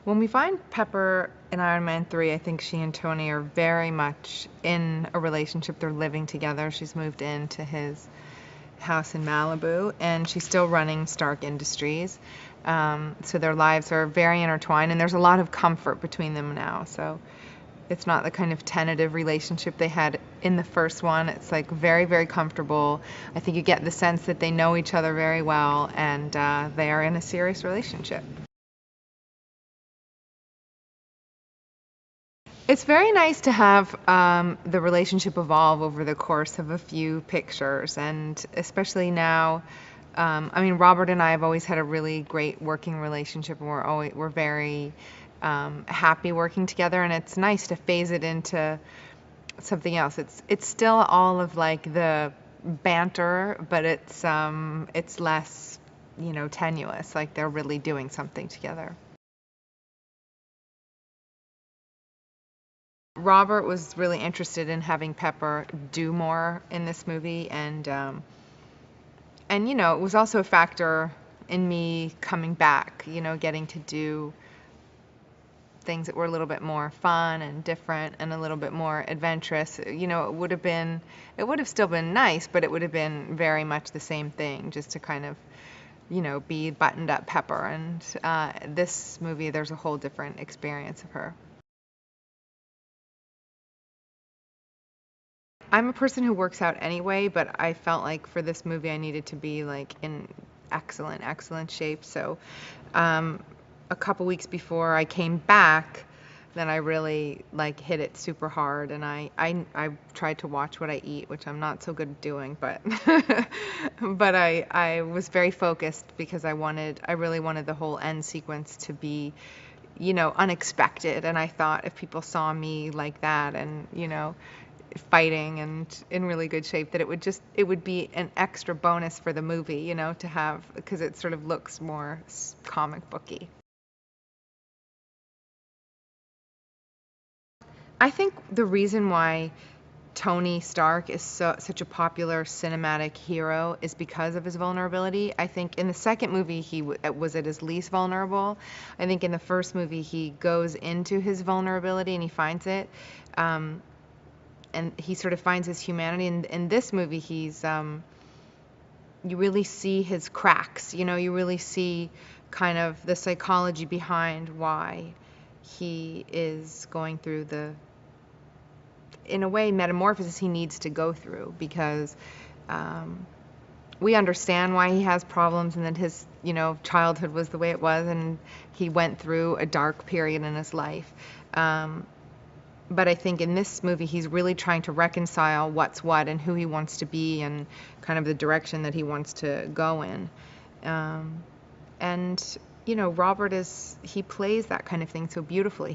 When we find Pepper in Iron Man 3, I think she and Tony are very much in a relationship. They're living together. She's moved into his house in Malibu, and she's still running Stark Industries. So their lives are very intertwined, and there's a lot of comfort between them now. So it's not the kind of tentative relationship they had in the first one. It's like very, very comfortable. I think you get the sense that they know each other very well, and they are in a serious relationship. It's very nice to have the relationship evolve over the course of a few pictures, and especially now. I mean, Robert and I have always had a really great working relationship, and we're very happy working together. And it's nice to phase it into something else. It's still all of like the banter, but it's less, tenuous. Like they're really doing something together. Robert was really interested in having Pepper do more in this movie, and it was also a factor in me coming back, getting to do things that were a little bit more fun and different and a little bit more adventurous. It would have still been nice, but it would have been very much the same thing, just to kind of, be buttoned up Pepper. And this movie, there's a whole different experience of her. I'm a person who works out anyway, but I felt like for this movie I needed to be like in excellent, excellent shape. So, a couple weeks before I came back, then I really like hit it super hard, and I tried to watch what I eat, which I'm not so good at doing, but but I was very focused because I really wanted the whole end sequence to be, unexpected. And I thought if people saw me like that and, fighting and in really good shape, that it would be an extra bonus for the movie, to have, because it sort of looks more comic booky. I think the reason why Tony Stark is such a popular cinematic hero is because of his vulnerability. I think in the second movie he was at his least vulnerable. I think in the first movie he goes into his vulnerability and he finds it. And he sort of finds his humanity. And in this movie, you really see his cracks. You really see kind of the psychology behind why he is going through in a way, metamorphosis he needs to go through, because we understand why he has problems and that his, childhood was the way it was, and he went through a dark period in his life. But I think in this movie, he's really trying to reconcile what's what and who he wants to be and kind of the direction that he wants to go in. And, Robert he plays that kind of thing so beautifully.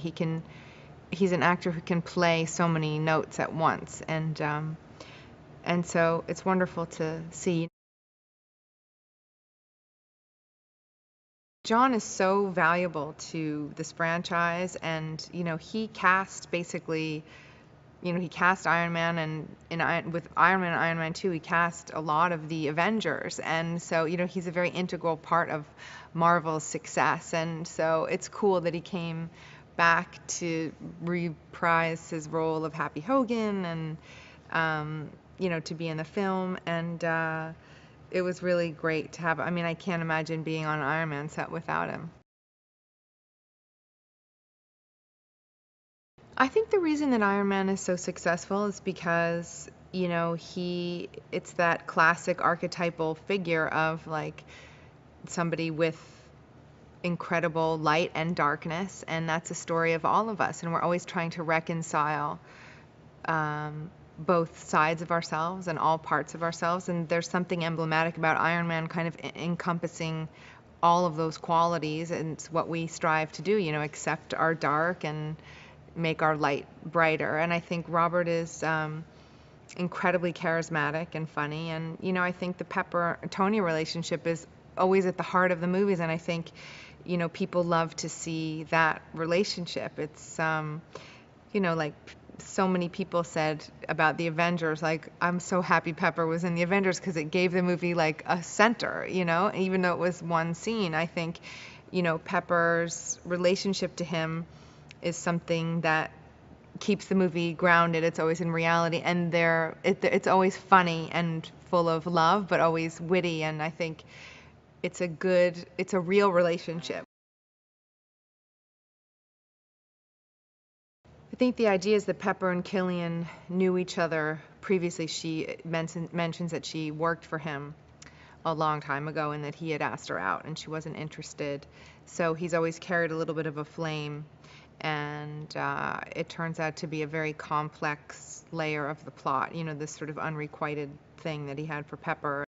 He's an actor who can play so many notes at once. And so it's wonderful to see. John is so valuable to this franchise, and he cast Iron Man, and with Iron Man and Iron Man 2, he cast a lot of the Avengers, and so he's a very integral part of Marvel's success, and so it's cool that he came back to reprise his role of Happy Hogan, and to be in the film, and it was really great to have. I mean, I can't imagine being on an Iron Man set without him. I think the reason that Iron Man is so successful is because, it's that classic archetypal figure of like somebody with incredible light and darkness, and that's a story of all of us, and we're always trying to reconcile both sides of ourselves and all parts of ourselves, and there's something emblematic about Iron Man kind of encompassing all of those qualities, and it's what we strive to do, accept our dark and make our light brighter. And I think Robert is incredibly charismatic and funny, and I think the Pepper Tony relationship is always at the heart of the movies, and I think people love to see that relationship. It's like so many people said about the Avengers, like, I'm so happy Pepper was in the Avengers because it gave the movie like a center, even though it was one scene. I think you know, Pepper's relationship to him is something that keeps the movie grounded. It's always in reality, and it's always funny and full of love, but always witty. And I think it's a real relationship. I think the idea is that Pepper and Killian knew each other previously. She mentions that she worked for him a long time ago and that he had asked her out and she wasn't interested. So he's always carried a little bit of a flame, and it turns out to be a very complex layer of the plot, you know, this sort of unrequited thing that he had for Pepper.